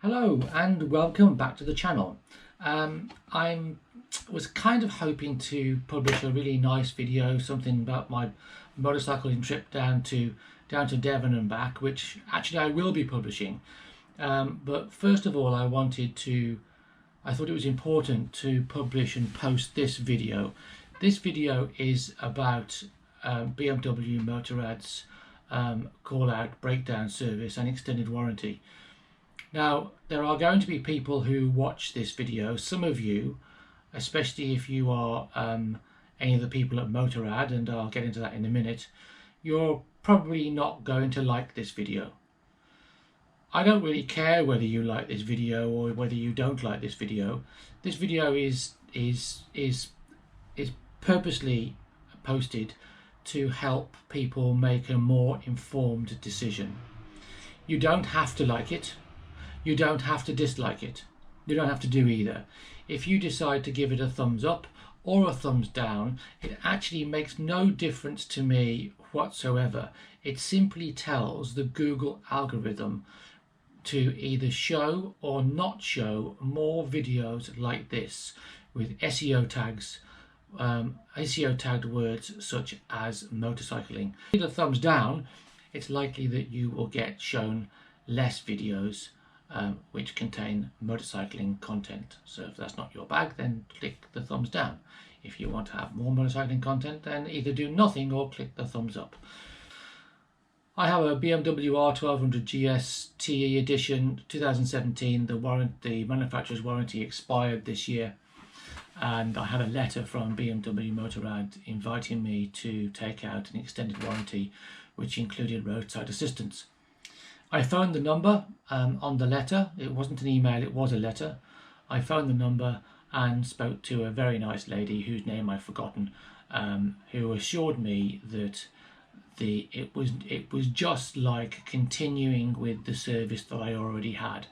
Hello and welcome back to the channel. I was kind of hoping to publish a really nice video, something about my motorcycling trip down to Devon and back, which actually I will be publishing. But first of all, I thought it was important to publish and post this video. This video is about BMW Motorrad's call out breakdown service and extended warranty. Now, there are going to be people who watch this video. Some of you, especially if you are any of the people at Motorrad, and I'll get into that in a minute, you're probably not going to like this video. I don't really care whether you like this video or whether you don't like this video. This video is purposely posted to help people make a more informed decision. You don't have to like it. You don't have to dislike it. You don't have to do either. If you decide to give it a thumbs up or a thumbs down, it actually makes no difference to me whatsoever. It simply tells the Google algorithm to either show or not show more videos like this with SEO tags, SEO tagged words such as motorcycling. With a thumbs down, it's likely that you will get shown less videos which contain motorcycling content. So if that's not your bag, then click the thumbs down. If you want to have more motorcycling content, then either do nothing or click the thumbs up. I have a BMW R1200GS TE edition 2017. The manufacturer's warranty expired this year, and I had a letter from BMW Motorrad inviting me to take out an extended warranty which included roadside assistance. I phoned the number on the letter. It wasn't an email, it was a letter. I phoned the number and spoke to a very nice lady whose name I've forgotten, who assured me that it was just like continuing with the service that I already had.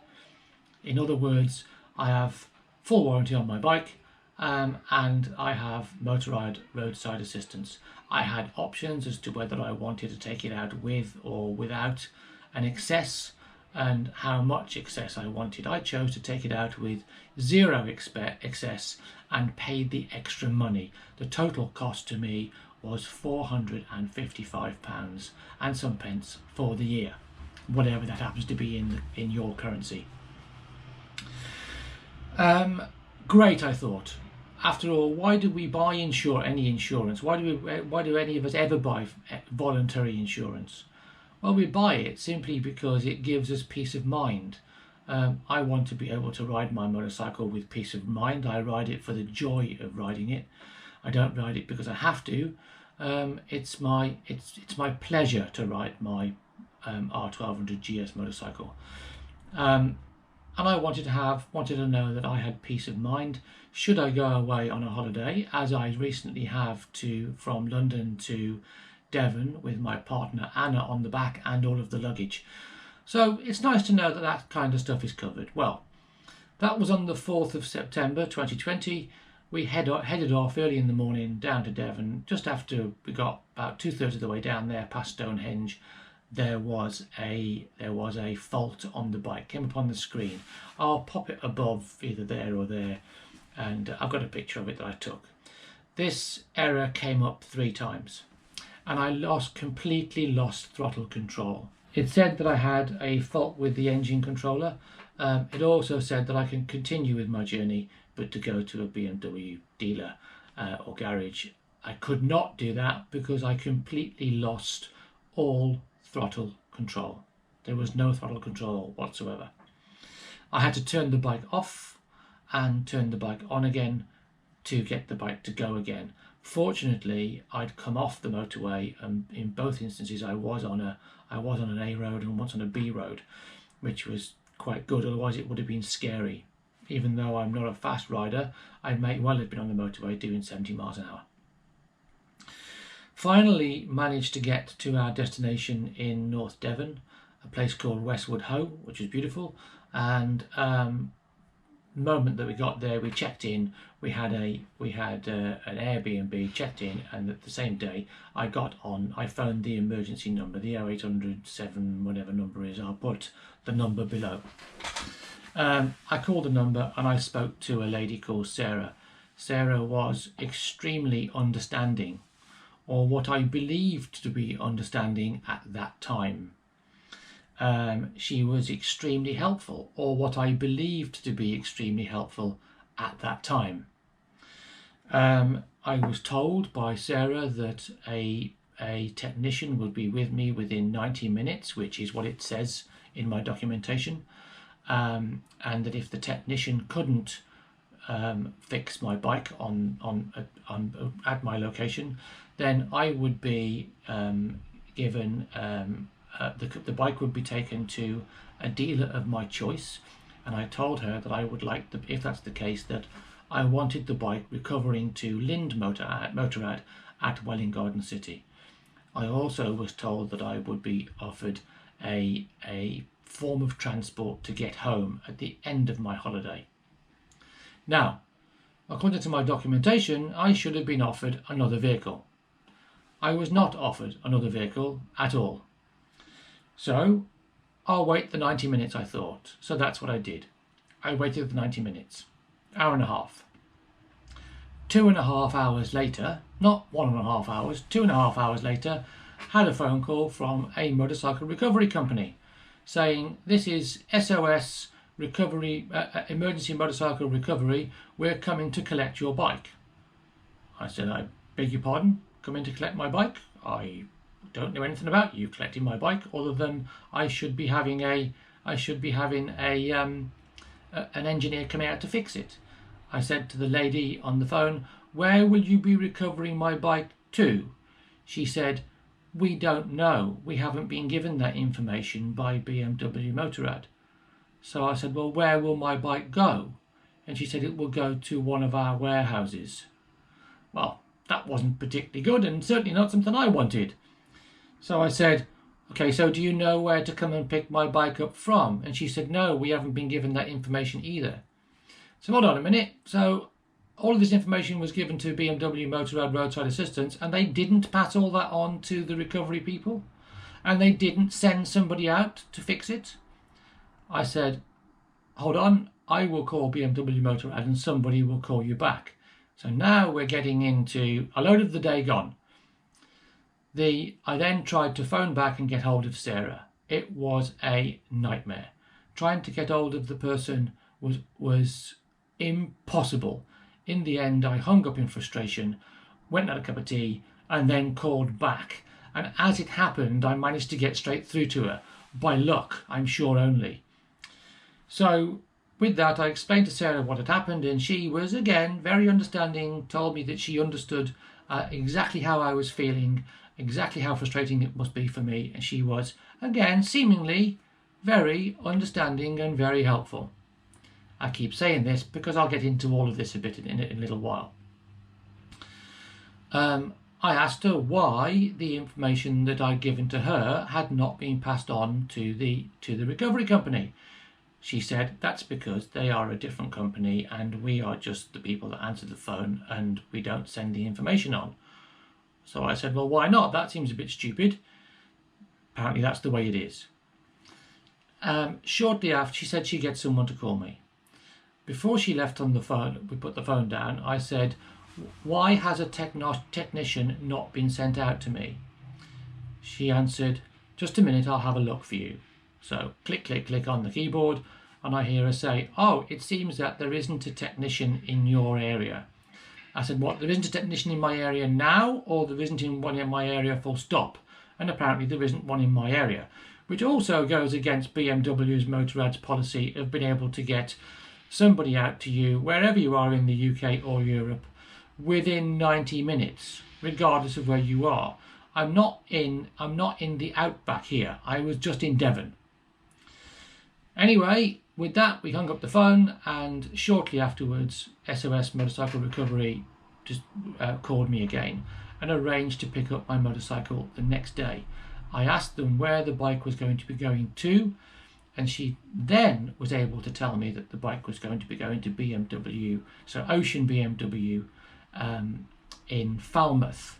In other words, I have full warranty on my bike, and I have Motorrad Roadside Assistance. I had options as to whether I wanted to take it out with or without an excess and how much excess I wanted. I chose to take it out with zero excess and paid the extra money. The total cost to me was £455 and some pence for the year, whatever that happens to be in your currency. Great, I thought. After all, why do we buy any insurance? Why do any of us ever buy voluntary insurance? Well, we buy it simply because it gives us peace of mind. I want to be able to ride my motorcycle with peace of mind. I ride it for the joy of riding it. I don't ride it because I have to. It's my pleasure to ride my R1200GS motorcycle. And I wanted to know that I had peace of mind should I go away on a holiday, as I recently have from London to Devon with my partner Anna on the back and all of the luggage. So it's nice to know that that kind of stuff is covered. Well, that was on the 4th of September 2020. We headed off early in the morning down to Devon. Just after we got about 2/3 of the way down there past Stonehenge, there was a fault on the bike. Came up on the screen. I'll pop it above either there or there, and I've got a picture of it that I took. This error came up 3 times. And I completely lost throttle control. It said that I had a fault with the engine controller. It also said that I can continue with my journey, but to go to a BMW dealer or garage. I could not do that because I completely lost all throttle control. There was no throttle control whatsoever. I had to turn the bike off and turn the bike on again to get the bike to go again. Fortunately, I'd come off the motorway, and in both instances I was on an A road and once on a B road, which was quite good. Otherwise it would have been scary. Even though I'm not a fast rider, I may well have been on the motorway doing 70 miles an hour. Finally managed to get to our destination in North Devon, a place called Westwood Ho, which was beautiful. And the moment that we got there, we checked in. We had an Airbnb, checked in, and at the same day I phoned the emergency number, the 0800 7 whatever number is. I'll put the number below. I called the number and I spoke to a lady called Sarah. Sarah was extremely understanding, or what I believed to be understanding at that time. She was extremely helpful, or what I believed to be extremely helpful at that time. I was told by Sarah that a technician would be with me within 90 minutes, which is what it says in my documentation, and that if the technician couldn't fix my bike at my location, then I would be given the bike would be taken to a dealer of my choice, and I told her that I would like, if that's the case, that I wanted the bike recovering to Lind Motorrad at Welwyn Garden City. I also was told that I would be offered a form of transport to get home at the end of my holiday. Now, according to my documentation, I should have been offered another vehicle. I was not offered another vehicle at all. So, I'll wait the 90 minutes, I thought. So that's what I did. I waited the 90 minutes. Hour and a half. 2.5 hours later, not 1.5 hours, 2.5 hours later, had a phone call from a motorcycle recovery company saying, "This is SOS Recovery, Emergency Motorcycle Recovery. We're coming to collect your bike." I said, "I beg your pardon? Come in to collect my bike? I don't know anything about you collecting my bike, other than I should be having an engineer coming out to fix it." I said to the lady on the phone, "Where will you be recovering my bike to?" She said, "We don't know. We haven't been given that information by BMW Motorrad." So I said, "Well, where will my bike go?" And she said, "It will go to one of our warehouses." Well, that wasn't particularly good, and certainly not something I wanted. So I said, "Okay, so do you know where to come and pick my bike up from?" And she said, "No, we haven't been given that information either." So hold on a minute. So all of this information was given to BMW Motorrad Roadside Assistance, and they didn't pass all that on to the recovery people, and they didn't send somebody out to fix it. I said, "Hold on, I will call BMW Motorrad and somebody will call you back." So now we're getting into a load of the day gone. I then tried to phone back and get hold of Sarah. It was a nightmare. Trying to get hold of the person was impossible. In the end, I hung up in frustration, went and had a cup of tea, and then called back. And as it happened, I managed to get straight through to her. By luck, I'm sure only. So with that, I explained to Sarah what had happened, and she was, again, very understanding, told me that she understood exactly how I was feeling, exactly how frustrating it must be for me, and she was, again, seemingly very understanding and very helpful. I keep saying this because I'll get into all of this a bit in a little while. I asked her why the information that I'd given to her had not been passed on to the recovery company. She said, "That's because they are a different company and we are just the people that answer the phone and we don't send the information on." So I said, "Well, why not? That seems a bit stupid." Apparently that's the way it is. Shortly after, she said she'd get someone to call me. Before she left on the phone, we put the phone down, I said, "Why has a technician not been sent out to me?" She answered, "Just a minute, I'll have a look for you." So click, click, click on the keyboard, and I hear her say, "Oh, it seems that there isn't a technician in your area." I said, "What, there isn't a technician in my area now, or there isn't one in my area full stop?" And apparently there isn't one in my area, which also goes against BMW's Motorrad's policy of being able to get somebody out to you wherever you are in the UK or Europe within 90 minutes, regardless of where you are. I'm not in the outback here. I was just in Devon. Anyway, with that, we hung up the phone, and shortly afterwards, SOS Motorcycle Recovery just called me again and arranged to pick up my motorcycle the next day. I asked them where the bike was going to be going to, and she then was able to tell me that the bike was going to be going to BMW, so Ocean BMW in Falmouth.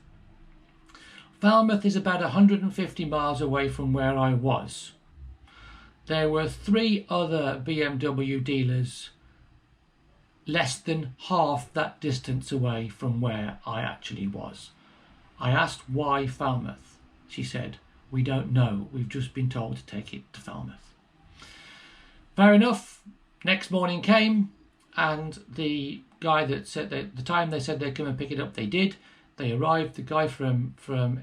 Falmouth is about 150 miles away from where I was. there were 3 other BMW dealers less than half that distance away from where I actually was. I asked why Falmouth. She said, "We don't know, we've just been told to take it to Falmouth." Fair enough. Next morning came, and the guy that said that the time they said they'd come and pick it up, they did. They arrived. The guy from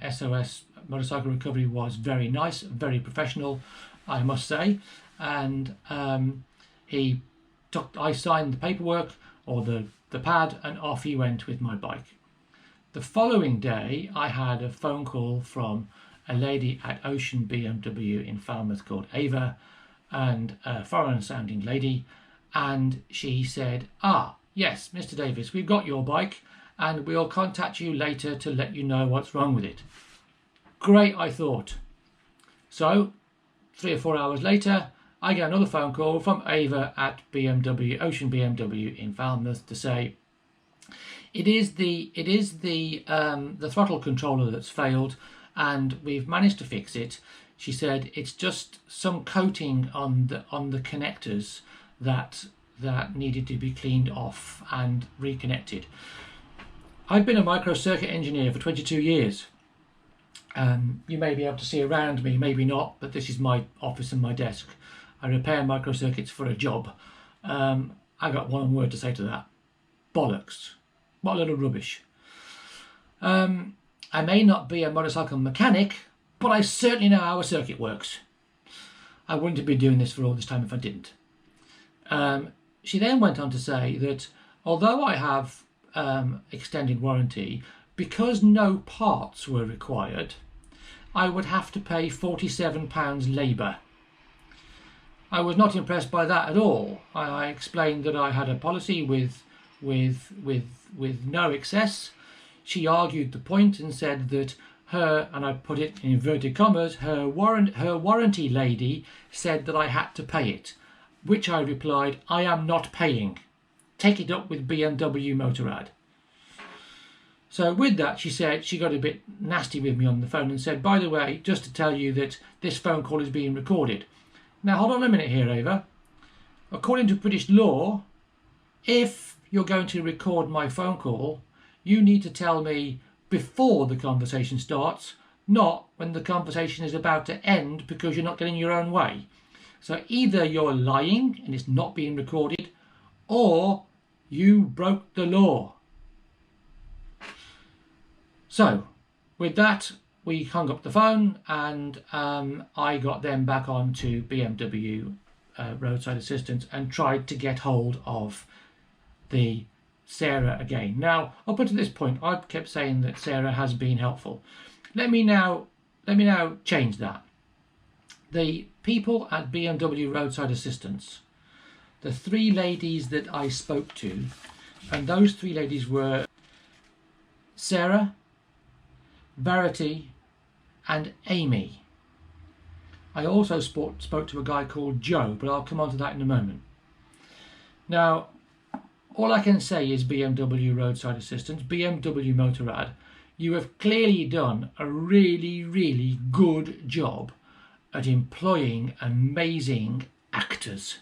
SOS Motorcycle Recovery was very nice, very professional, I must say. And I signed the paperwork, or the pad, and off he went with my bike. The following day, I had a phone call from a lady at Ocean BMW in Falmouth called Ava, and a foreign sounding lady, and she said, "Ah, yes, Mr. Davis, we've got your bike and we'll contact you later to let you know what's wrong with it." Great, I thought. So 3 or 4 hours later, I get another phone call from Ava at Ocean BMW in Falmouth to say it is the throttle controller that's failed, and we've managed to fix it. She said it's just some coating on the connectors that needed to be cleaned off and reconnected. I've been a microcircuit engineer for 22 years. You may be able to see around me, maybe not, but this is my office and my desk. I repair microcircuits for a job. I got one word to say to that: bollocks. What a little rubbish. I may not be a motorcycle mechanic, but I certainly know how a circuit works. I wouldn't have been doing this for all this time if I didn't. She then went on to say that although I have extended warranty, because no parts were required, I would have to pay £47 labour. I was not impressed by that at all. I explained that I had a policy with no excess. She argued the point and said that her, and I put it in inverted commas, her warranty lady said that I had to pay it, which I replied, "I am not paying. Take it up with BMW Motorrad." So with that, she said, she got a bit nasty with me on the phone and said, "By the way, just to tell you that this phone call is being recorded." Now hold on a minute here, Ava. According to British law, if you're going to record my phone call, you need to tell me before the conversation starts, not when the conversation is about to end because you're not getting your own way. So either you're lying and it's not being recorded, or you broke the law. So with that, we hung up the phone, and I got them back on to BMW Roadside Assistance and tried to get hold of the Sarah again. Now, up until this point, I've kept saying that Sarah has been helpful. Let me now change that. The people at BMW Roadside Assistance, the 3 ladies that I spoke to, and those 3 ladies were Sarah, Verity, and Amy. I also spoke to a guy called Joe, but I'll come on to that in a moment. Now, all I can say is BMW Roadside Assistance, BMW Motorrad, you have clearly done a really, really good job at employing amazing actors.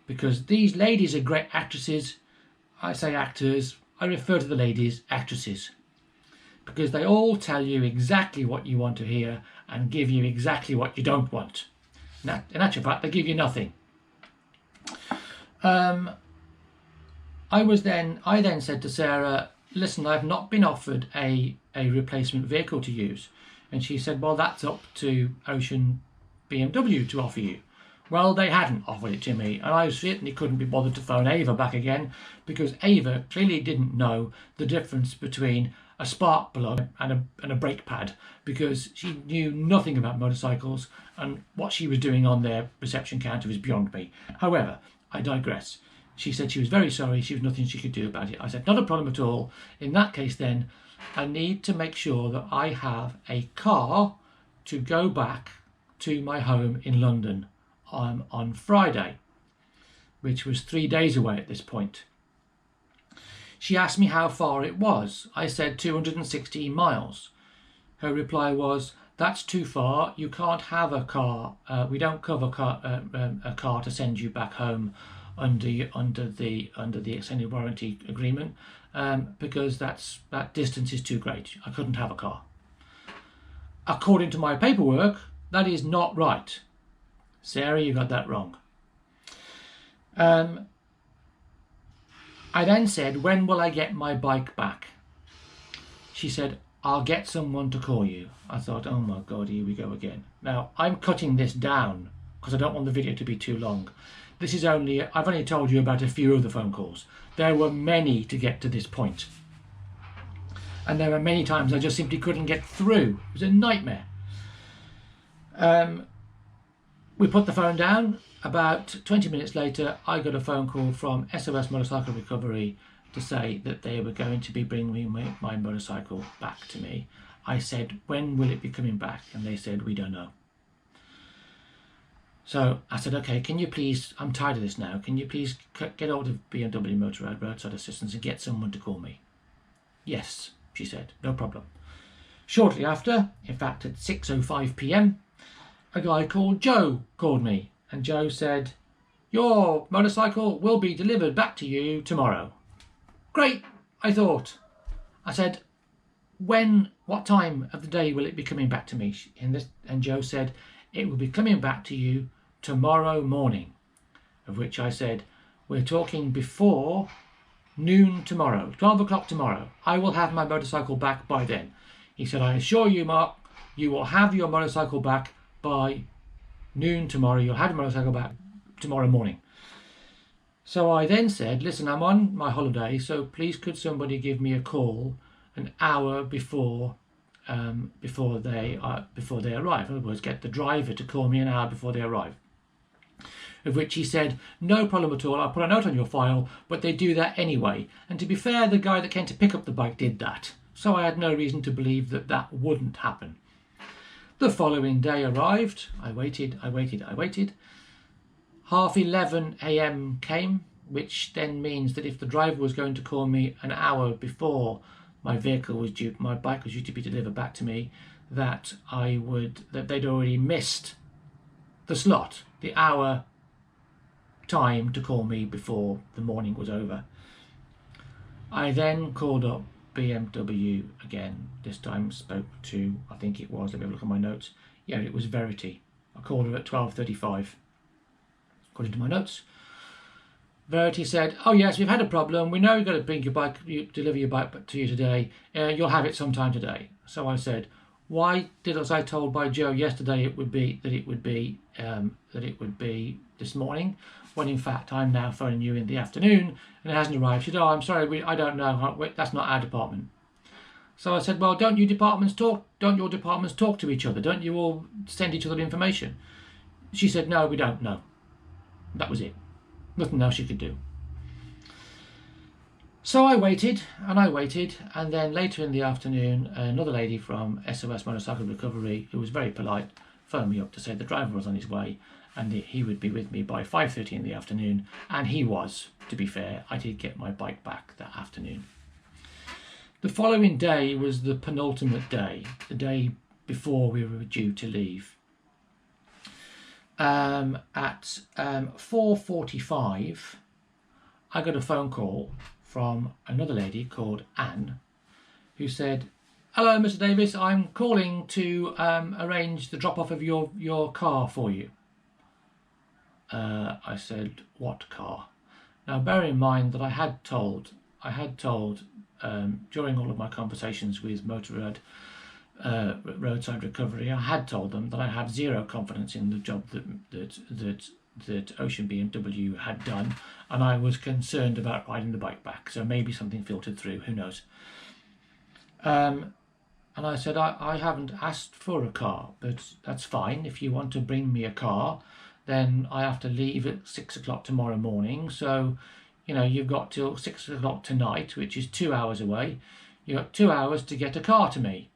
Because these ladies are great actresses. I say actors, I refer to the ladies actresses. Because they all tell you exactly what you want to hear and give you exactly what you don't want. Now, in actual fact, they give you nothing. I then said to Sarah, "Listen, I've not been offered a replacement vehicle to use." And she said, "Well, that's up to Ocean BMW to offer you." Well, they hadn't offered it to me, and I certainly couldn't be bothered to phone Ava back again, because Ava clearly didn't know the difference between a spark plug and a brake pad, because she knew nothing about motorcycles, and what she was doing on their reception counter was beyond me. However, I digress. She said she was very sorry, she was nothing she could do about it. I said, "Not a problem at all. In that case then, I need to make sure that I have a car to go back to my home in London on Friday," which was 3 days away at this point. She asked me how far it was. I said 216 miles. Her reply was, that's too far. You can't have a car. We don't cover a car to send you back home under the extended warranty agreement, because that distance is too great. I couldn't have a car. According to my paperwork, that is not right. Sarah, you got that wrong. I then said, when will I get my bike back? She said, I'll get someone to call you. I thought, oh my God, here we go again. Now, I'm cutting this down because I don't want the video to be too long. I've only told you about a few of the phone calls. There were many to get to this point. And there were many times I just simply couldn't get through. It was a nightmare. We put the phone down. About 20 minutes later, I got a phone call from SOS Motorcycle Recovery to say that they were going to be bringing my motorcycle back to me. I said, when will it be coming back? And they said, we don't know. So I said, okay, can you please, I'm tired of this now, can you please get hold of BMW Motorrad Roadside Assistance and get someone to call me? Yes, she said, no problem. Shortly after, in fact at 6:05 p.m, a guy called Joe called me, and Joe said, your motorcycle will be delivered back to you tomorrow. Great, I thought. I said, what time of the day will it be coming back to me? And Joe said, it will be coming back to you tomorrow morning. Of which I said, we're talking before noon tomorrow, 12 o'clock tomorrow. I will have my motorcycle back by then. He said, I assure you, Mark, you will have your motorcycle back by noon tomorrow. You'll have your motorcycle back tomorrow morning. So I then said, listen, I'm on my holiday, so please could somebody give me a call an hour before they arrive. In other words, get the driver to call me an hour before they arrive. Of which he said, no problem at all, I'll put a note on your file, but they do that anyway. And to be fair, the guy that came to pick up the bike did that. So I had no reason to believe that that wouldn't happen. The following day arrived. I waited. 11:30 a.m. came, which then means that if the driver was going to call me an hour before my bike was due to be delivered back to me, that they'd already missed the slot, the hour time to call me before the morning was over. I then called up BMW again. This time spoke to, I think it was, let me have a look at my notes. Yeah, it was Verity. I called her at 12:35. According to my notes, Verity said, oh yes, we've had a problem. We know you've got to bring your bike, deliver your bike to you today. You'll have it sometime today. So I said, why was I told by Joe yesterday it would be this morning, when in fact I'm now phoning you in the afternoon and it hasn't arrived? She said, oh, I'm sorry, I don't know. That's not our department. So I said, well, don't your departments talk to each other? Don't you all send each other information? She said, no, we don't know. That was it. Nothing else she could do. So I waited, and then later in the afternoon, another lady from SOS Motorcycle Recovery, who was very polite, phoned me up to say the driver was on his way and he would be with me by 5:30 in the afternoon, and he was, to be fair. I did get my bike back that afternoon. The following day was the penultimate day, the day before we were due to leave. At 4:45, I got a phone call from another lady called Anne, who said, hello, Mr. Davis, I'm calling to arrange the drop-off of your car for you. I said, what car? Now, bear in mind that I had told during all of my conversations with Motorrad Roadside Recovery, I had told them that I had zero confidence in the job that Ocean BMW had done, and I was concerned about riding the bike back. So maybe something filtered through, who knows. And I said, I haven't asked for a car, but that's fine. If you want to bring me a car, then I have to leave at 6 o'clock tomorrow morning. So, you know, you've got till 6 o'clock tonight, which is 2 hours away. You've got 2 hours to get a car to me.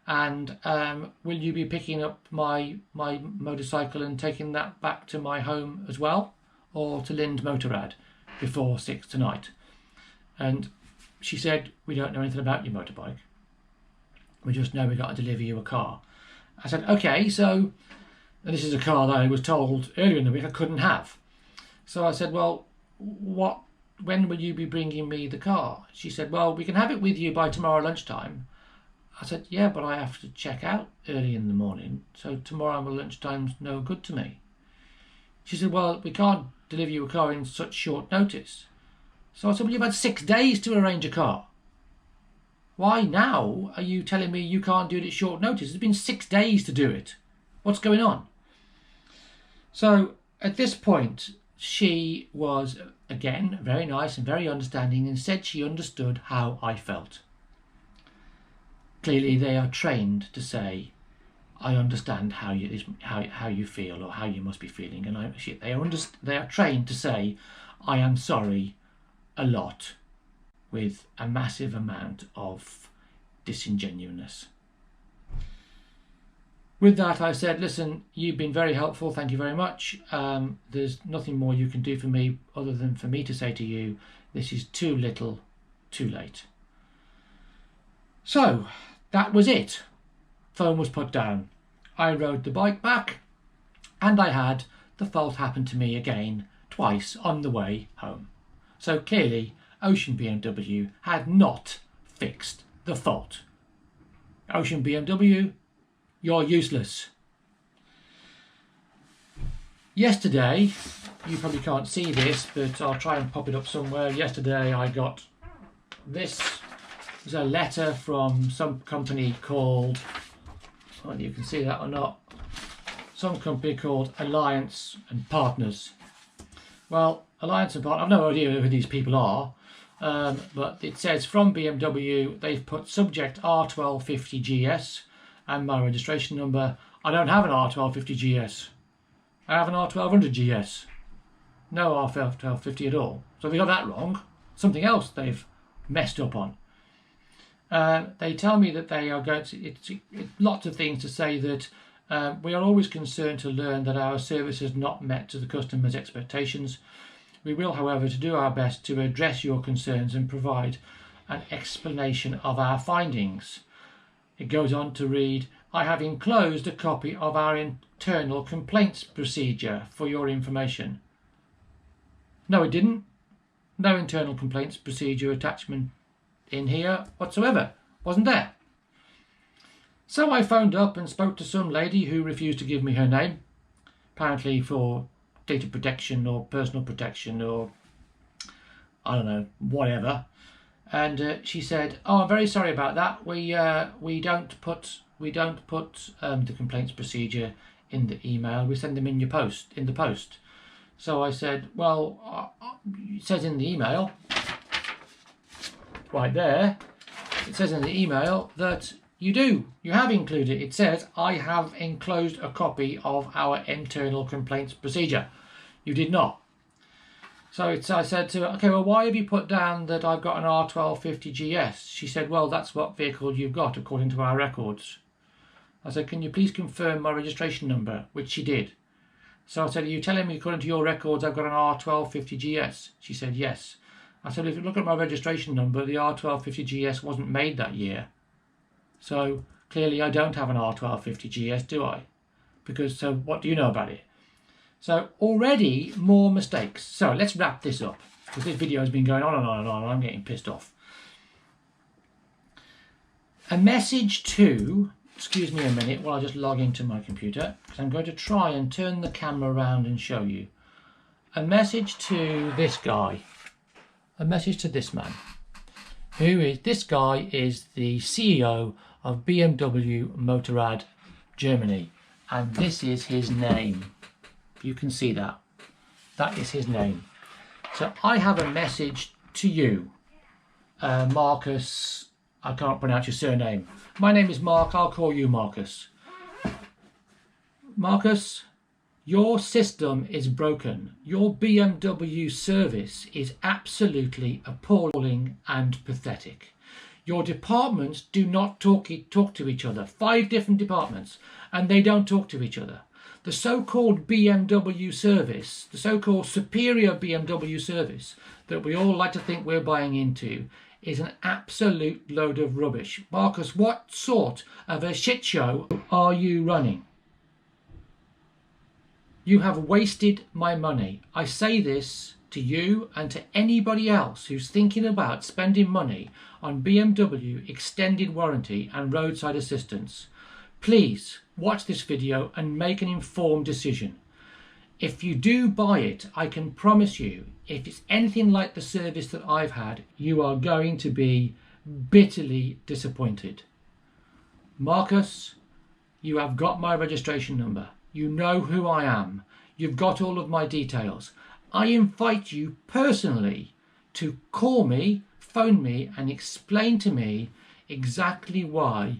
And will you be picking up my motorcycle and taking that back to my home as well, or to Lind Motorrad before 6 tonight? And she said, we don't know anything about your motorbike. We just know we got to deliver you a car. I said, okay, so, and this is a car that I was told earlier in the week I couldn't have. So I said, well, when will you be bringing me the car? She said, well, we can have it with you by tomorrow lunchtime. I said, yeah, but I have to check out early in the morning, so tomorrow lunchtime's no good to me. She said, well, we can't deliver you a car in such short notice. So I said, well, you've had 6 days to arrange a car. Why now are you telling me you can't do it at short notice? It's been 6 days to do it. What's going on? So at this point, she was, again, very nice and very understanding and said she understood how I felt. Clearly, they are trained to say, I understand how you feel or how you must be feeling. And they are trained to say, I am sorry a lot, with a massive amount of disingenuousness. With that, I said, listen, you've been very helpful. Thank you very much. There's nothing more you can do for me other than for me to say to you, this is too little, too late. So that was it. Phone was put down. I rode the bike back and I had the fault happen to me again twice on the way home. So clearly Ocean BMW had not fixed the fault. Ocean BMW, you're useless. Yesterday, you probably can't see this, but I'll try and pop it up somewhere. Yesterday I got this. It was a letter from some company called, whether you can see that or not, some company called Alliance and Partners. Well, Alliance and Partners, I've no idea who these people are, but it says from BMW, they've put subject R1250GS and my registration number. I don't have an R1250GS. I have an R1200GS. No R1250 at all. So they got that wrong. Something else they've messed up on. They tell me that they are going to, it's lots of things to say that we are always concerned to learn that our service has not met to the customer's expectations. We will, however, to do our best to address your concerns and provide an explanation of our findings. It goes on to read, I have enclosed a copy of our internal complaints procedure for your information. No, it didn't. No internal complaints procedure attachment in here whatsoever. Wasn't there. So I phoned up and spoke to some lady who refused to give me her name, apparently for data protection or personal protection or I don't know, whatever. And she said, oh, I'm very sorry about that. We don't put the complaints procedure in the email. We send them in the post. So I said, well, it says in the email, right there, it says in the email that you have included. It says, I have enclosed a copy of our internal complaints procedure. You did not. So I said to her, okay, well, why have you put down that I've got an R1250GS? She said, well, that's what vehicle you've got according to our records. I said, can you please confirm my registration number? Which she did. So I said, are you telling me according to your records I've got an R1250GS? She said, yes. I said, if you look at my registration number, the R1250GS wasn't made that year. So clearly I don't have an R1250GS, do I? Because, so what do you know about it? So already more mistakes. So let's wrap this up, because this video has been going on and on and on and I'm getting pissed off. A message to, excuse me a minute while I just log into my computer, because I'm going to try and turn the camera around and show you. A message to this guy. A message to this man. This guy is the CEO of BMW Motorrad Germany. And this is his name. You can see that. That is his name. So I have a message to you, Markus. I can't pronounce your surname. My name is Mark. I'll call you Markus. Markus, your system is broken. Your BMW service is absolutely appalling and pathetic. Your departments do not talk to each other. 5 different departments, and they don't talk to each other. The so-called BMW service, the so-called superior BMW service that we all like to think we're buying into, is an absolute load of rubbish. Markus, what sort of a shit show are you running? You have wasted my money. I say this to you and to anybody else who's thinking about spending money on BMW Extended Warranty and Roadside Assistance. Please watch this video and make an informed decision. If you do buy it, I can promise you, if it's anything like the service that I've had, you are going to be bitterly disappointed. Markus, you have got my registration number. You know who I am. You've got all of my details. I invite you personally to call me, phone me and explain to me exactly why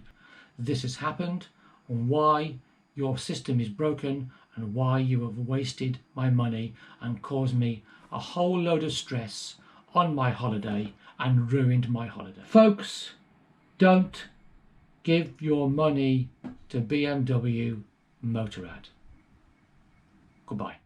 this has happened and why your system is broken and why you have wasted my money and caused me a whole load of stress on my holiday and ruined my holiday. Folks, don't give your money to BMW Motorrad. Goodbye.